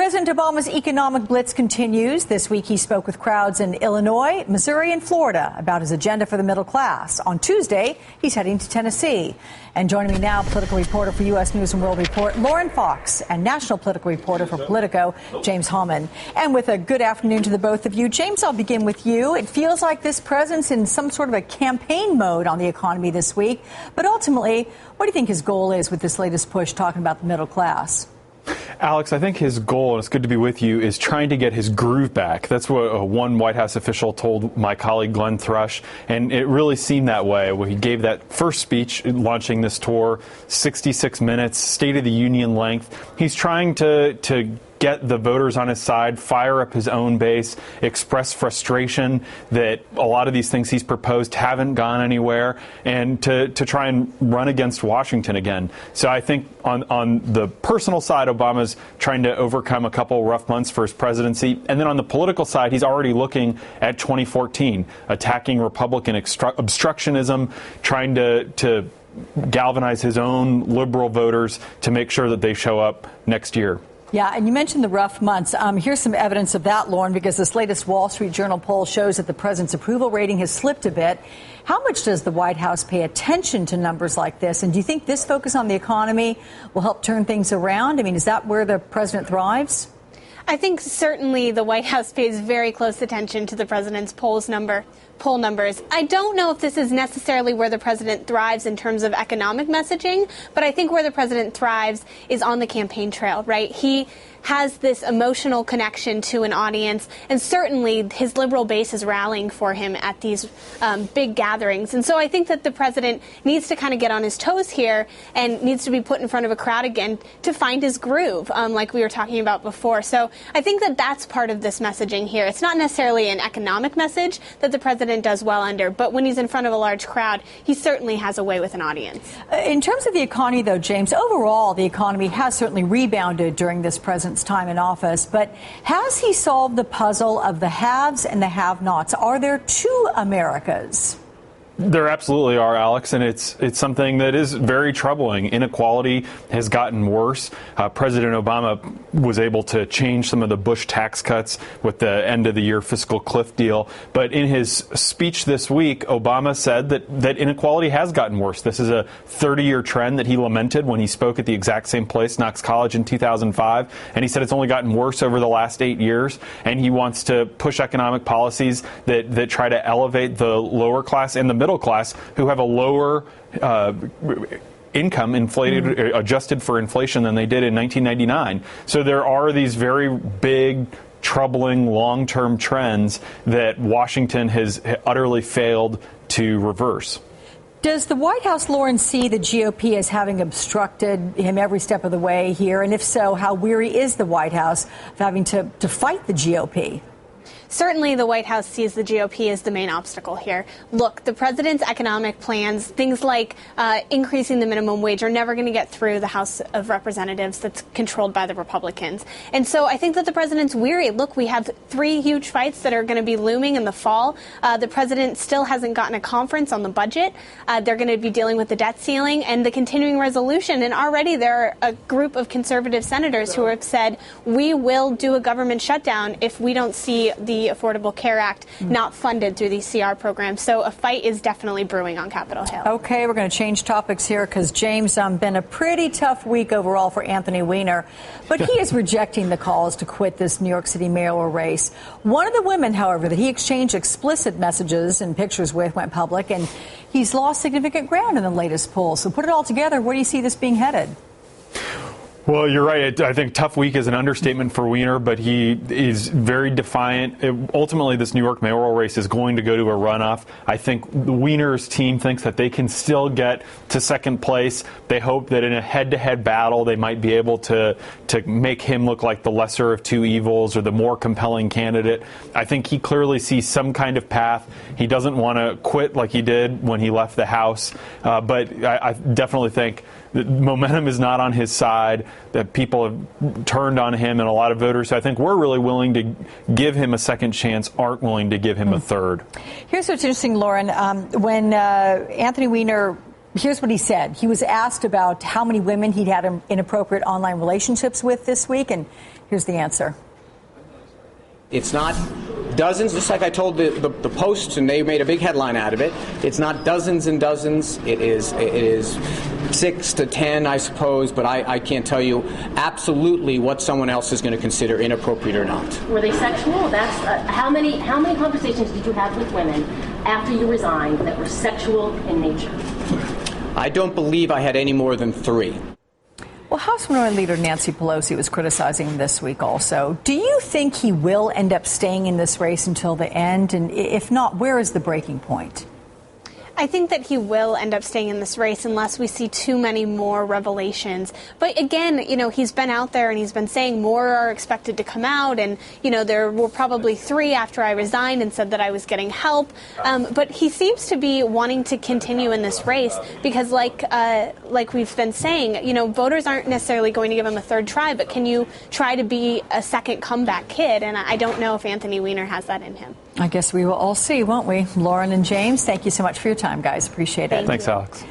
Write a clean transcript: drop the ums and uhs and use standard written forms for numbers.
President Obama's economic blitz continues. This week he spoke with crowds in Illinois, Missouri, and Florida about his agenda for the middle class. On Tuesday, he's heading to Tennessee. And joining me now, political reporter for U.S. News and World Report, Lauren Fox, and national political reporter for Politico, James Hohmann. And with a good afternoon to the both of you. James, I'll begin with you. It feels like this president's in some sort of a campaign mode on the economy this week. But ultimately, what do you think his goal is with this latest push talking about the middle class? Alex, I think his goal, and it's good to be with you, is trying to get his groove back. That's what one White House official told my colleague Glenn Thrush, and it really seemed that way when he gave that first speech launching this tour, 66 minutes, State of the Union length. He's trying to get the voters on his side, fire up his own base, express frustration that a lot of these things he's proposed haven't gone anywhere, and to try and run against Washington again. So I think on the personal side, Obama's trying to overcome a couple rough months for his presidency. And then on the political side, he's already looking at 2014, attacking Republican obstructionism, trying to galvanize his own liberal voters to make sure that they show up next year. Yeah, and you mentioned the rough months. Here's some evidence of that, Lauren, because this latest Wall Street Journal poll shows that the president's approval rating has slipped a bit. How much does the White House pay attention to numbers like this? And do you think this focus on the economy will help turn things around? I mean, is that where the president thrives? I think certainly the White House pays very close attention to the president's poll numbers. I don't know if this is necessarily where the president thrives in terms of economic messaging, but I think where the president thrives is on the campaign trail, right? He has this emotional connection to an audience, and certainly his liberal base is rallying for him at these big gatherings. And so I think that the president needs to kind of get on his toes here and needs to be put in front of a crowd again to find his groove, like we were talking about before. So I think that that's part of this messaging here. It's not necessarily an economic message that the president does well under, but when he's in front of a large crowd, he certainly has a way with an audience. In terms of the economy, though, James, overall, the economy has certainly rebounded during this president's time in office, but has he solved the puzzle of the haves and the have-nots? Are there two Americas? There absolutely are, Alex, and it's something that is very troubling. Inequality has gotten worse. President Obama was able to change some of the Bush tax cuts with the end of the year fiscal cliff deal. But in his speech this week, Obama said that inequality has gotten worse. This is a 30-year trend that he lamented when he spoke at the exact same place, Knox College, in 2005. And he said it's only gotten worse over the last 8 years. And he wants to push economic policies that try to elevate the lower class and the middle class, who have a lower income adjusted for inflation than they did in 1999. So there are these very big, troubling, long-term trends that Washington has utterly failed to reverse. Does the White House, Lauren, see the GOP as having obstructed him every step of the way here? And if so, how weary is the White House of having to fight the GOP? Certainly, the White House sees the GOP as the main obstacle here. Look, the president's economic plans, things like increasing the minimum wage, are never going to get through the House of Representatives that's controlled by the Republicans. And so I think that the president's weary. Look, we have 3 huge fights that are going to be looming in the fall. The president still hasn't gotten a conference on the budget. They're going to be dealing with the debt ceiling and the continuing resolution. And already there are a group of conservative senators who have said, we will do a government shutdown if we don't see the Affordable Care Act not funded through these CR programs. So a fight is definitely brewing on Capitol Hill. Okay, we're going to change topics here because, James, been a pretty tough week overall for Anthony Weiner. But he is rejecting the calls to quit this New York City mayoral race. One of the women, however, that he exchanged explicit messages and pictures with went public, and he's lost significant ground in the latest poll. So put it all together, where do you see this being headed? Well, you're right. I think tough week is an understatement for Weiner, but he is very defiant. Ultimately, this New York mayoral race is going to go to a runoff. I think Weiner's team thinks that they can still get to second place. They hope that in a head-to-head battle, they might be able to make him look like the lesser of two evils or the more compelling candidate. I think he clearly sees some kind of path. He doesn't want to quit like he did when he left the House, but I definitely think that momentum is not on his side, that people have turned on him, and a lot of voters who I think were really willing to give him a second chance aren't willing to give him a third. Here's what's interesting, Lauren. When Anthony Weiner, here's what he said. He was asked about how many women he'd had inappropriate online relationships with this week, and Here's the answer. It's not dozens, just like I told the Post, and they made a big headline out of it. It's not dozens and dozens. It is 6 to 10, I suppose, but I can't tell you absolutely what someone else is going to consider inappropriate or not. Were they sexual? That's how many conversations did you have with women after you resigned that were sexual in nature? I don't believe I had any more than 3. Well, House Minority Leader Nancy Pelosi was criticizing him this week also. Do you think he will end up staying in this race until the end? And if not, where is the breaking point? I think that he will end up staying in this race unless we see too many more revelations. But again, he's been out there and he's been saying more are expected to come out. And, there were probably 3 after I resigned and said that I was getting help. But he seems to be wanting to continue in this race because like we've been saying, voters aren't necessarily going to give him a third try. But can you try to be a second comeback kid? And I don't know if Anthony Weiner has that in him. I guess we will all see, won't we? Lauren and James, thank you so much for your time, guys. Appreciate it. Thanks, Alex.